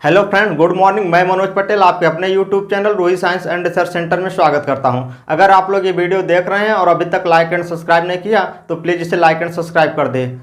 Hello friend, good morning. मैं मनोज पटेल आपके अपने यूट्यूब चैनल रोही साइंस एंड रिसर्च सेंटर में स्वागत करता हूं। अगर आप लोग ये वीडियो देख रहे हैं और अभी तक लाइक एंड सब्सक्राइब नहीं किया तो प्लीज़ इसे लाइक एंड सब्सक्राइब कर दें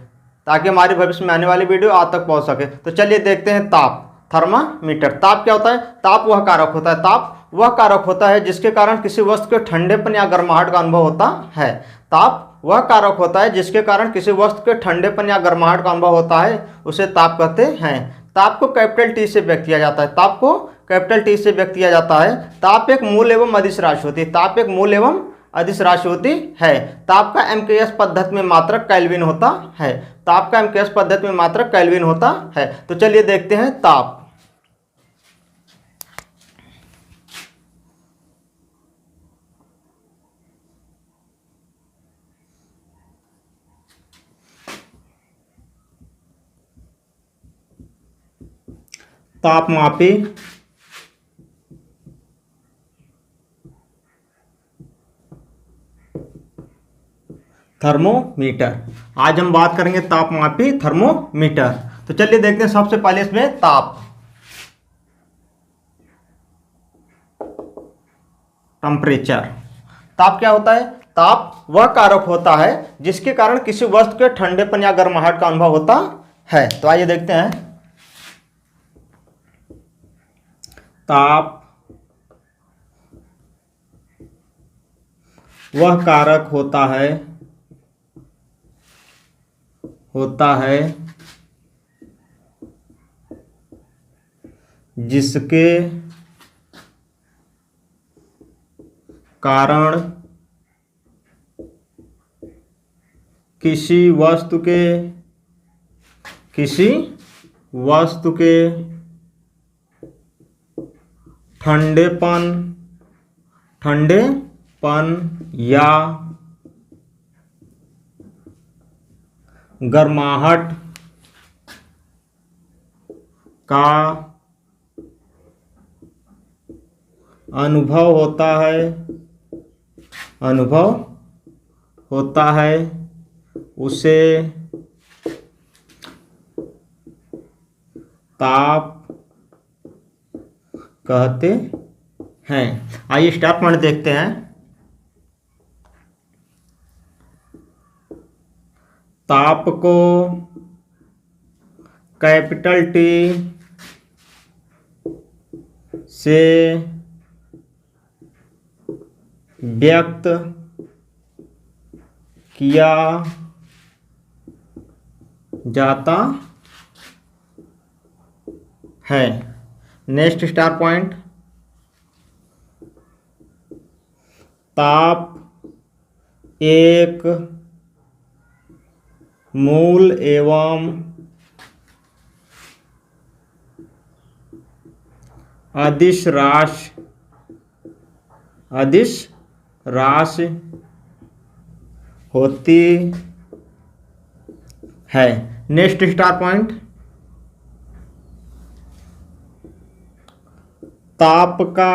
ताकि हमारी भविष्य में आने वाली वीडियो आप तक पहुंच सके। तो चलिए देखते हैं ताप, थर्मामीटर। ताप क्या होता है? ताप वह कारक होता है, ताप वह कारक होता है जिसके कारण किसी वस्तु के ठंडेपन या गर्माहट का अनुभव होता है। ताप वह कारक होता है जिसके कारण किसी वस्तु के ठंडेपन या गर्माहट का अनुभव होता है, उसे ताप कहते हैं। ताप को कैपिटल टी से व्यक्त किया जाता है। ताप को कैपिटल टी से व्यक्त किया जाता है। ताप एक मूल एवं अदिश राशि होती है। ताप एक मूल एवं अदिश राशि होती है। ताप का एमकेएस पद्धति में मात्रक केल्विन होता है। ताप का एमकेएस पद्धति में मात्रक केल्विन होता है। तो चलिए देखते हैं ताप। तापमापी थर्मोमीटर। आज हम बात करेंगे तापमापी थर्मोमीटर। तो चलिए देखते हैं सबसे पहले इसमें ताप, टेम्परेचर। ताप क्या होता है? ताप वह कारक होता है जिसके कारण किसी वस्तु के ठंडेपन या गर्माहट का अनुभव होता है। तो आइए देखते हैं। ताप वह कारक होता है जिसके कारण किसी वस्तु के ठंडेपन या गर्माहट का अनुभव होता है, उसे ताप कहते हैं। आइए स्टार पॉइंट देखते हैं। ताप को कैपिटल टी से व्यक्त किया जाता है। नेक्स्ट स्टार पॉइंट, ताप एक मूल एवं अदिश राशि होती है। नेक्स्ट स्टार पॉइंट, ताप का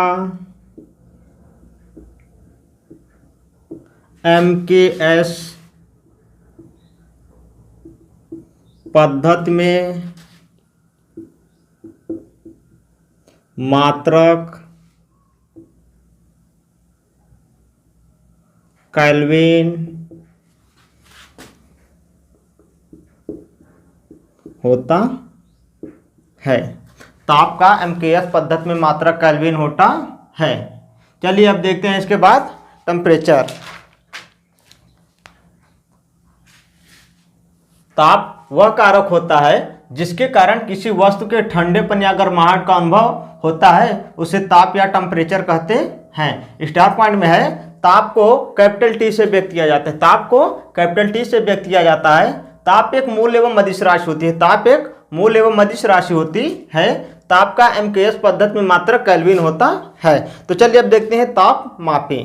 एमकेएस पद्धति में मात्रक केल्विन होता है। ताप का एमकेएस पद्धति में मात्रक केल्विन होता है। चलिए अब देखते हैं इसके बाद टेम्परेचर। ताप वह कारक होता है जिसके कारण किसी वस्तु के ठंडेपन या गर्माहट का अनुभव होता है, उसे ताप या टेम्परेचर कहते हैं। स्टार पॉइंट में है, ताप को कैपिटल टी से व्यक्त किया जाता है। ताप को कैपिटल टी से व्यक्त किया जाता है। ताप एक मूल एवं अदिश राशि होती है। ताप एक मूल एवं अदिश राशि होती है। ताप का एमकेएस पद्धति में मात्रक केल्विन होता है। तो चलिए अब देखते हैं ताप मापी।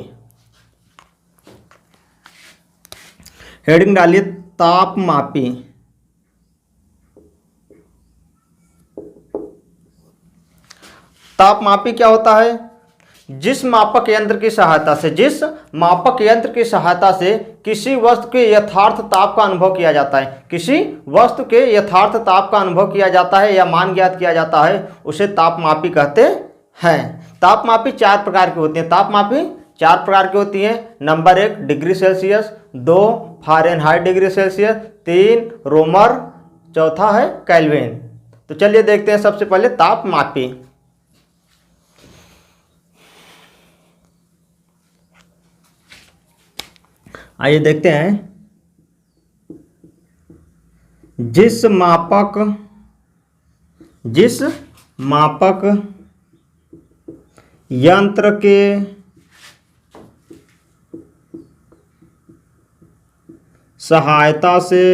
हेडिंग डालिए ताप मापी। तापमापी क्या होता है? जिस मापक यंत्र की सहायता से किसी वस्तु के यथार्थ ताप का अनुभव किया जाता है, किसी वस्तु के यथार्थ ताप का अनुभव किया जाता है या मान ज्ञात किया जाता है, उसे तापमापी कहते हैं। तापमापी 4 प्रकार की होती है। तापमापी 4 प्रकार की होती है। Number 1 degree Celsius, 2 Fahrenheit degree Celsius, 3 रोमर, चौथा है केल्विन। तो चलिए देखते हैं सबसे पहले तापमापी। आइए देखते हैं। जिस मापक यंत्र के सहायता से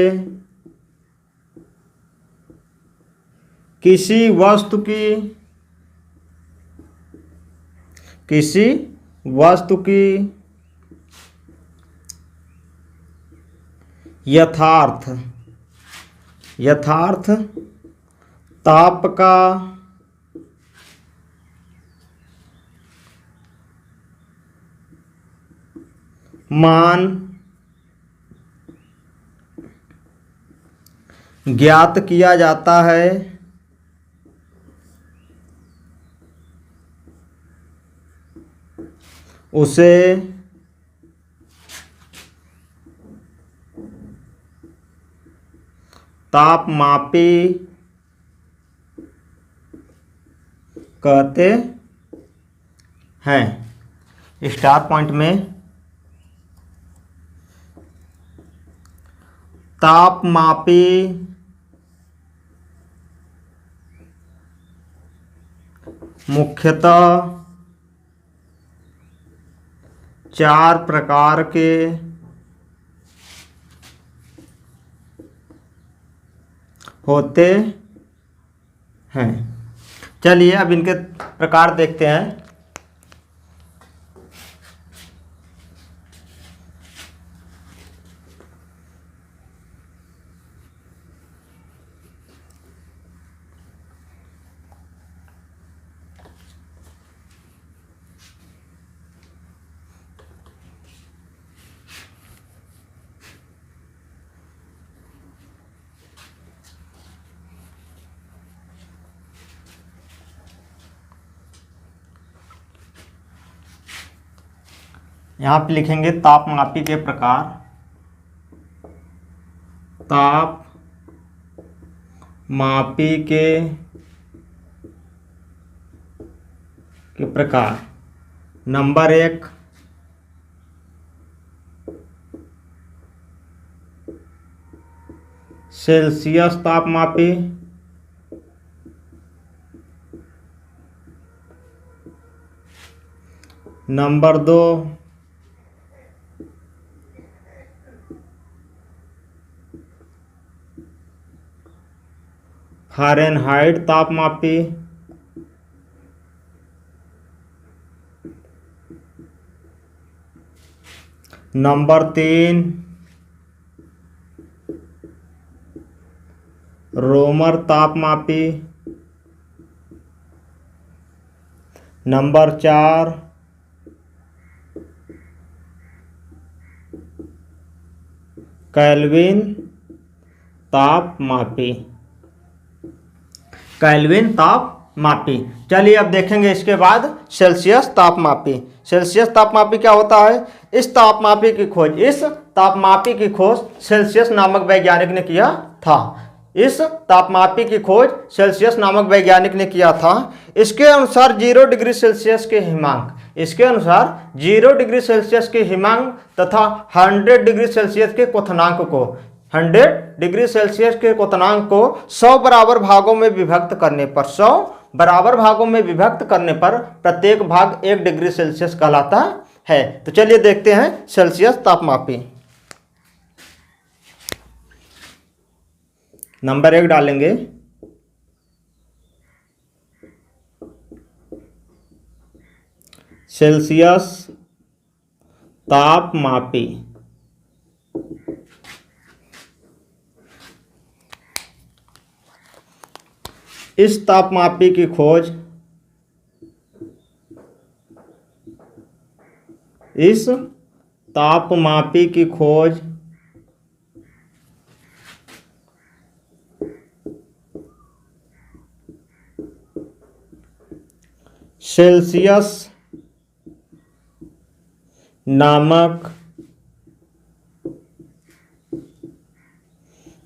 किसी वस्तु की यथार्थ ताप का मान ज्ञात किया जाता है, उसे तापमापी कहते हैं। स्टार पॉइंट में तापमापी मुख्यतः 4 प्रकार के होते हैं। चलिए अब इनके प्रकार देखते हैं। यहाँ पे लिखेंगे तापमापी के प्रकार। तापमापी के प्रकार। नंबर 1 सेल्सियस तापमापी। नंबर 2 फ़ारेनहाइट तापमापी। नंबर 3 रोमर तापमापी। नंबर 4 केल्विन तापमापी। केल्विन तापमापी। चलिए अब देखेंगे इसके बाद सेल्सियस तापमापी। सेल्सियस तापमापी क्या होता है? इस तापमापी की खोज सेल्सियस नामक वैज्ञानिक ने किया था। इस तापमापी की खोज सेल्सियस नामक वैज्ञानिक ने किया था। इसके अनुसार 0 डिग्री सेल्सियस के हिमांक तथा 100 डिग्री सेल्सियस के क्वथनांक को 100 डिग्री सेल्सियस के क्वथनांक को 100 बराबर भागों में विभक्त करने पर प्रत्येक भाग 1 डिग्री सेल्सियस कहलाता है। तो चलिए देखते हैं सेल्सियस तापमापी। नंबर 1 डालेंगे। सेल्सियस तापमापी। इस तापमापी की खोज इस तापमापी की खोज सेल्सियस नामक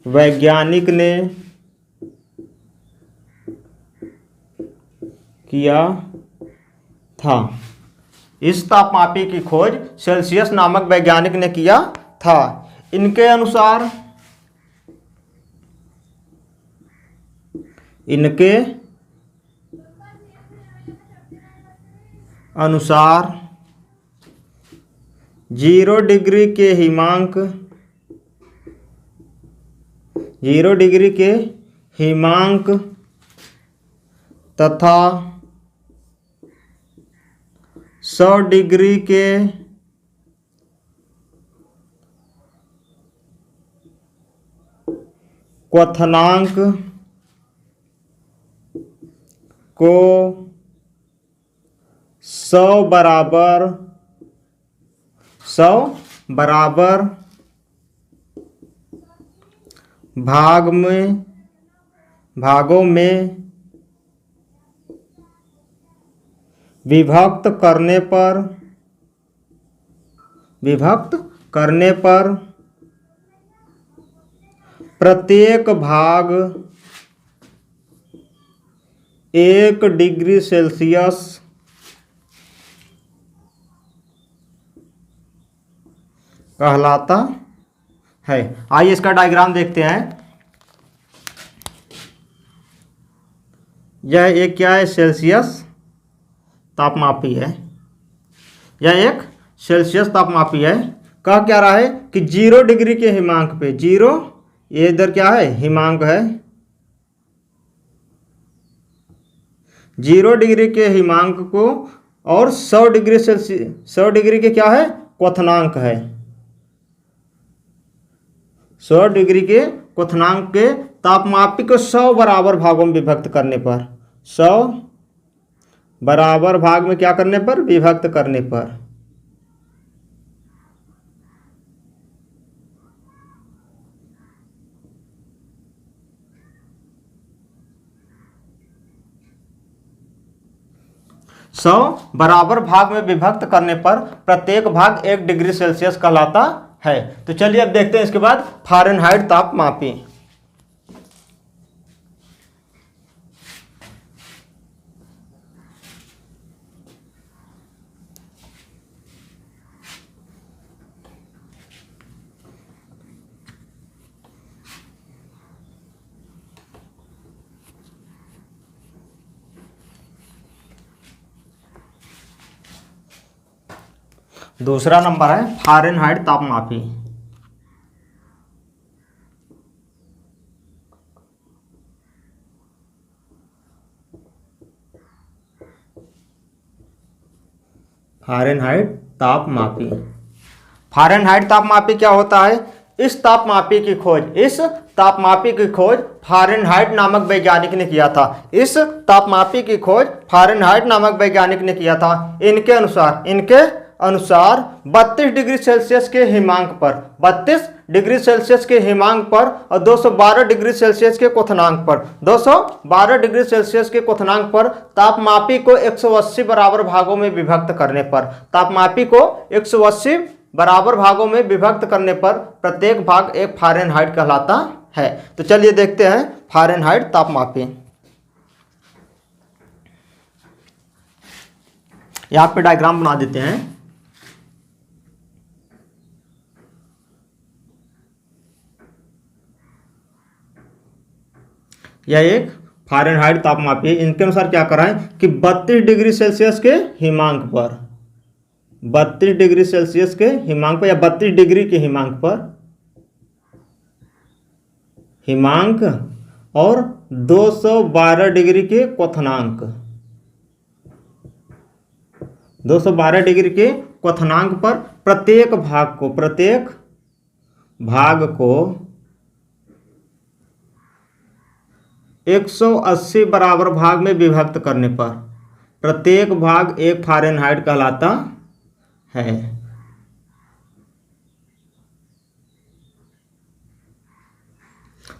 वैज्ञानिक ने किया था। इस तापमापी की खोज सेल्सियस नामक वैज्ञानिक ने किया था। इनके अनुसार इनके अनुसार 0 डिग्री के हिमांक 0 डिग्री के हिमांक तथा 100 डिग्री के क्वथनांक को 100 बराबर भागों में विभक्त करने पर प्रत्येक भाग 1 डिग्री सेल्सियस कहलाता है। आइए इसका डायग्राम देखते हैं। यह एक क्या है? सेल्सियस तापमापी है। यह एक सेल्सियस तापमापी है। कह क्या रहा है कि 0 डिग्री के हिमांक पे 0, ये इधर क्या है? हिमांक है। 0 डिग्री के हिमांक को और 100 डिग्री सेल्सियस 100 डिग्री के क्या है? क्वथनांक है। 100 डिग्री के क्वथनांक के तापमापी को 100 बराबर भागों में विभक्त करने पर 100 बराबर भाग में क्या करने पर? विभक्त करने पर बराबर भाग में विभक्त करने पर प्रत्येक भाग 1 डिग्री सेल्सियस कहलाता है। तो चलिए अब देखते हैं इसके बाद फ़ारेनहाइट तापमापी। दूसरा नंबर है फ़ारेनहाइट तापमापी। फ़ारेनहाइट तापमापी। फ़ारेनहाइट तापमापी क्या होता है? इस तापमापी की खोज फ़ारेनहाइट नामक वैज्ञानिक ने किया था। इस तापमापी की खोज फ़ारेनहाइट नामक वैज्ञानिक ने किया था। इनके अनुसार 32 डिग्री सेल्सियस के हिमांक पर 32 डिग्री सेल्सियस के हिमांक पर और 212 डिग्री सेल्सियस के क्वथनांक पर 212 डिग्री सेल्सियस के क्वथनांक पर तापमापी को 180 बराबर भागों में विभक्त करने पर तापमापी को 180 बराबर भागों में विभक्त करने पर प्रत्येक भाग 1 फ़ारेनहाइट कहलाता है। तो चलिए देखते हैं फ़ारेनहाइट तापमापी। यहाँ पे डायग्राम बना देते हैं। यह एक फ़ारेनहाइट तापमापी है। इनके अनुसार क्या कर रहा है कि 32 डिग्री सेल्सियस के हिमांक पर 32 डिग्री सेल्सियस के हिमांक पर या 32 डिग्री के हिमांक पर हिमांक और 212 डिग्री के क्वथनांक 212 डिग्री के क्वथनांक पर प्रत्येक भाग को 180 बराबर भाग में विभक्त करने पर प्रत्येक भाग 1 फ़ारेनहाइट कहलाता है।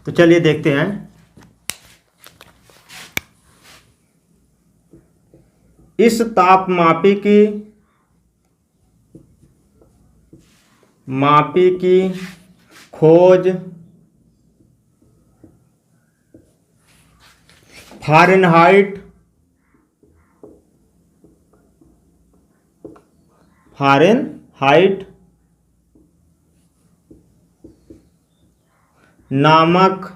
तो चलिए देखते हैं। इस तापमापी की खोज फ़ारेनहाइट नामक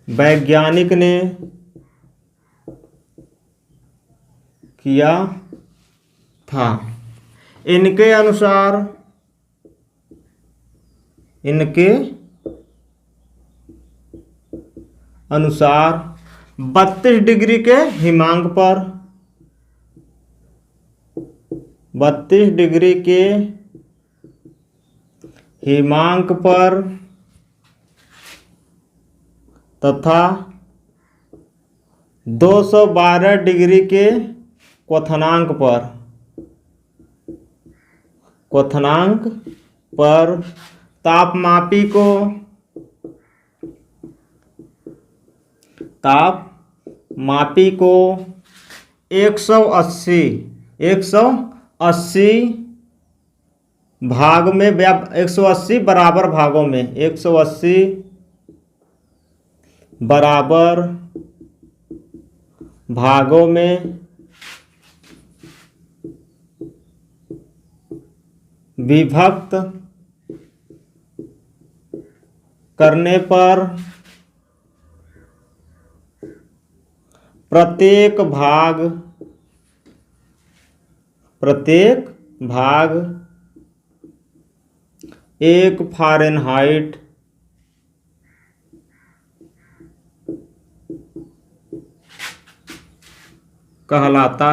वैज्ञानिक ने किया था। इनके अनुसार 32 डिग्री के हिमांक पर 32 डिग्री के हिमांक पर तथा 212 डिग्री के क्वथनांक पर तापमापी को 180 भाग में 180 बराबर भागों में 180 बराबर भागों में विभक्त करने पर प्रत्येक भाग 1 फ़ारेनहाइट कहलाता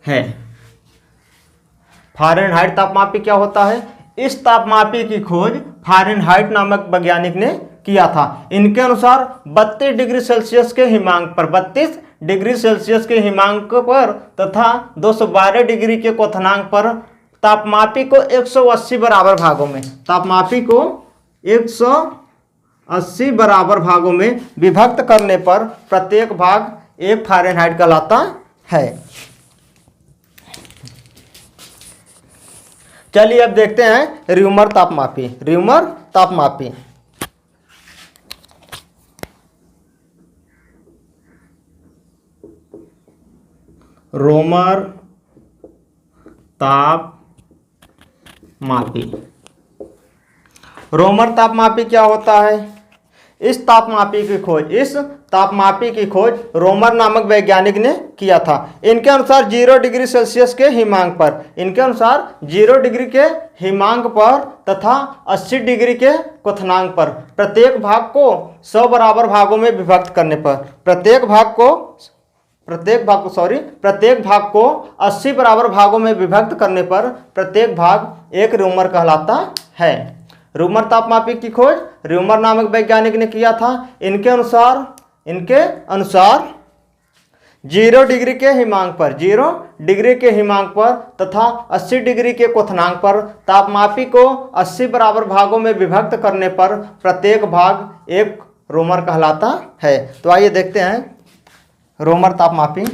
है। फ़ारेनहाइट तापमापी क्या होता है? इस तापमापी की खोज फ़ारेनहाइट नामक वैज्ञानिक ने किया था। इनके अनुसार 32 डिग्री सेल्सियस के हिमांक पर तथा 212 डिग्री के क्वथनांक पर तापमापी को 180 बराबर भागों में 180 बराबर भागों में विभक्त करने पर प्रत्येक भाग 1 फ़ारेनहाइट कहलाता है। चलिए अब देखते हैं र्यूमर तापमापी। रोमर तापमापी क्या होता है? इस तापमापी की खोज रोमर नामक वैज्ञानिक ने किया था। इनके अनुसार 0 डिग्री सेल्सियस के हिमांक पर तथा 80 डिग्री के क्वथनांक पर प्रत्येक भाग को 100 बराबर भागों में विभक्त करने पर प्रत्येक भाग को 80 बराबर भागों में विभक्त करने पर प्रत्येक भाग 1 र्यूमर कहलाता है। र्यूमर तापमापी की खोज र्यूमर नामक वैज्ञानिक ने किया था। इनके अनुसार 0 डिग्री के हिमांक पर तथा 80 डिग्री के क्वथनांक पर तापमापी को 80 बराबर भागों में विभक्त करने पर प्रत्येक भाग 1 र्यूमर कहलाता है। तो आइए देखते हैं रोमर तापमापी।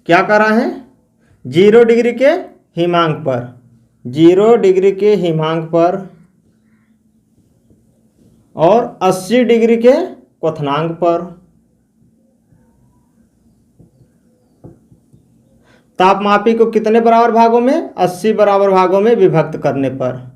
क्या कर रहा है? 0 डिग्री के हिमांक पर और 80 डिग्री के क्वथनांक पर तापमापी को कितने बराबर भागों में? 80 बराबर भागों में विभक्त करने पर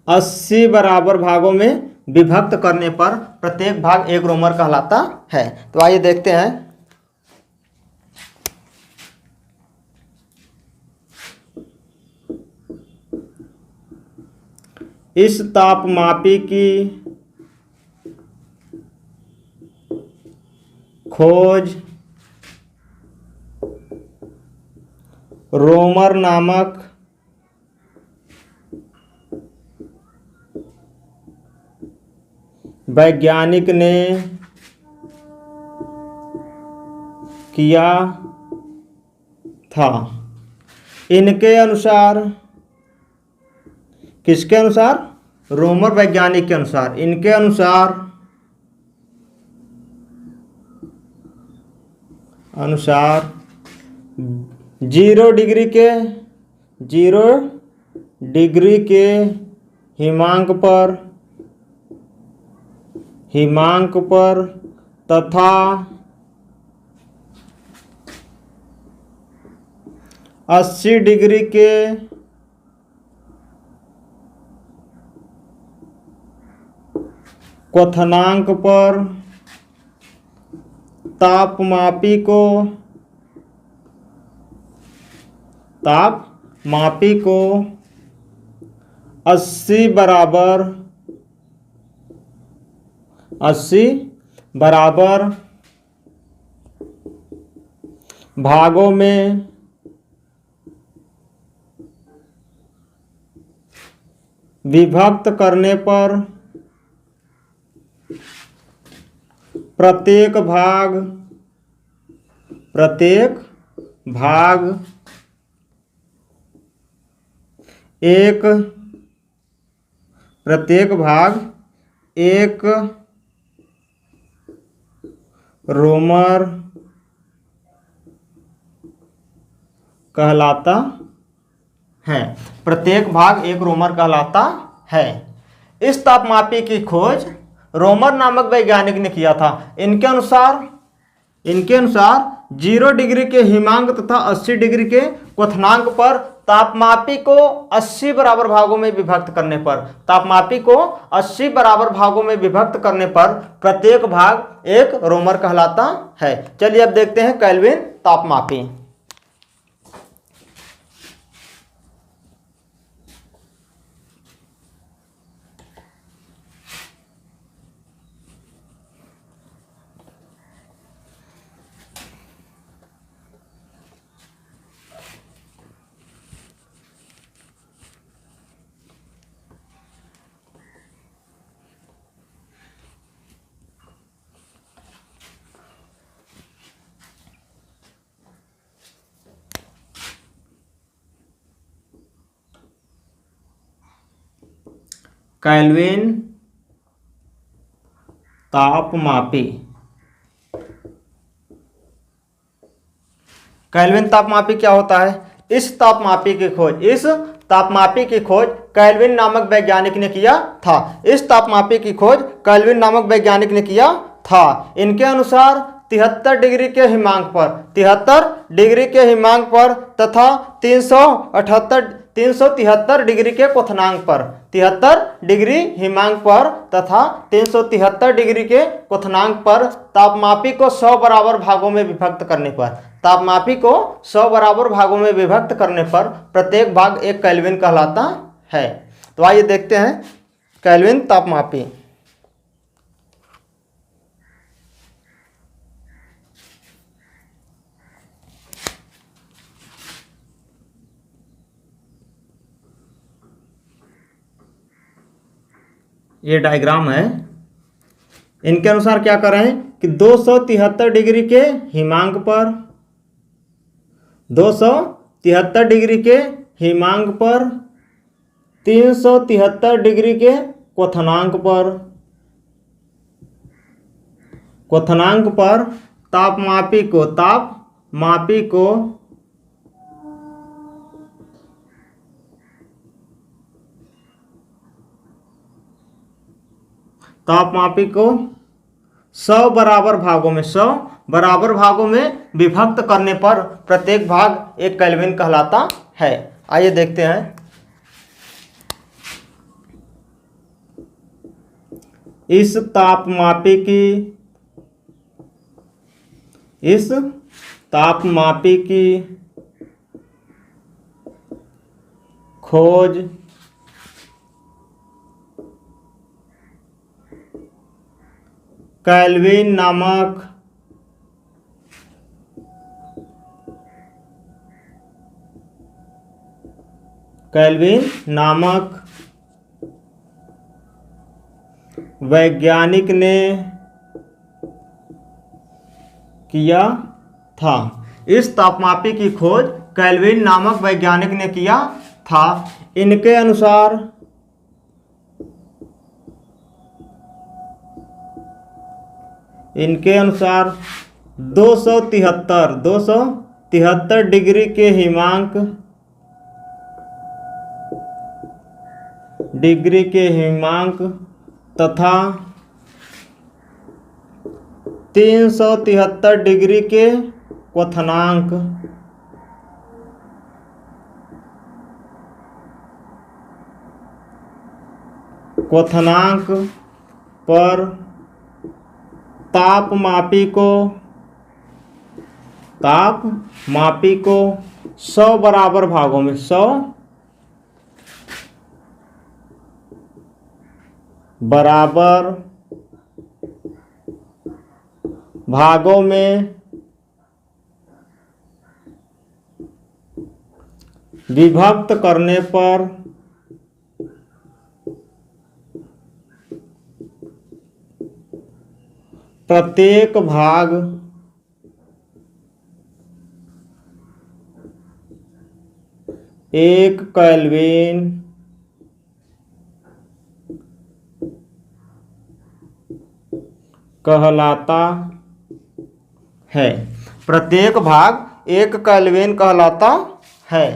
80 बराबर भागों में विभक्त करने पर प्रत्येक भाग 1 र्यूमर कहलाता है। तो आइए देखते हैं। इस तापमापी की खोज रोमर नामक वैज्ञानिक ने किया था। इनके अनुसार, किसके अनुसार? रोमर वैज्ञानिक के अनुसार। इनके अनुसार जीरो डिग्री के हिमांक पर तथा 80 डिग्री के क्वथनांक पर तापमापी को 80 बराबर भागों में विभक्त करने पर प्रत्येक भाग एक रोमर कहलाता है। प्रत्येक भाग एक रोमर कहलाता है। इस तापमापी की खोज रोमर नामक वैज्ञानिक ने किया था। इनके अनुसार 0 डिग्री के हिमांक तथा 80 डिग्री के क्वथनांक पर तापमापी को 80 बराबर भागों में विभक्त करने पर, प्रत्येक भाग एक रोमर कहलाता है। चलिए अब देखते हैं केल्विन तापमापी। केल्विन तापमापी। केल्विन तापमापी क्या होता है? इस तापमापी की खोज केल्विन नामक वैज्ञानिक ने किया था। इनके अनुसार 73 डिग्री के हिमांक पर तथा 373 डिग्री के क्वथनांक पर, 73 डिग्री हिमांक पर तथा 373 डिग्री के क्वथनांक पर तापमापी को 100 बराबर भागों में विभक्त करने पर प्रत्येक भाग एक केल्विन कहलाता है। तो आइए देखते हैं केल्विन तापमापी। ये डायग्राम है। इनके अनुसार क्या कर रहे हैं कि 273 डिग्री के हिमांक पर 373 डिग्री के क्वथनांक पर तापमापी को 100 बराबर भागों में विभक्त करने पर प्रत्येक भाग एक केल्विन कहलाता है। आइए देखते हैं। इस तापमापी की खोज केल्विन नामक केल्विन नामक वैज्ञानिक ने किया था। इस तापमापी की खोज केल्विन नामक वैज्ञानिक ने किया था। इनके अनुसार इनके अनुसार 273 डिग्री के हिमांक तथा 373 डिग्री के क्वथनांक पर तापमापी को 100 बराबर भागों में 100 बराबर भागों में विभक्त करने पर प्रत्येक भाग एक केल्विन कहलाता है। प्रत्येक भाग एक केल्विन कहलाता है।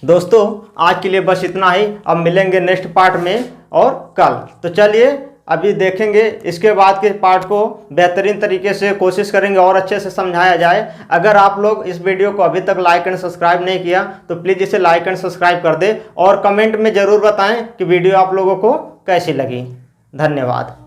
दोस्तों आज के लिए बस इतना ही। अब मिलेंगे नेक्स्ट पार्ट में और कल। तो चलिए अभी देखेंगे इसके बाद के पार्ट को बेहतरीन तरीके से कोशिश करेंगे और अच्छे से समझाया जाए। अगर आप लोग इस वीडियो को अभी तक लाइक एंड सब्सक्राइब नहीं किया तो प्लीज़ इसे लाइक एंड सब्सक्राइब कर दें और कमेंट में ज़रूर बताएं कि वीडियो आप लोगों को कैसी लगी। धन्यवाद।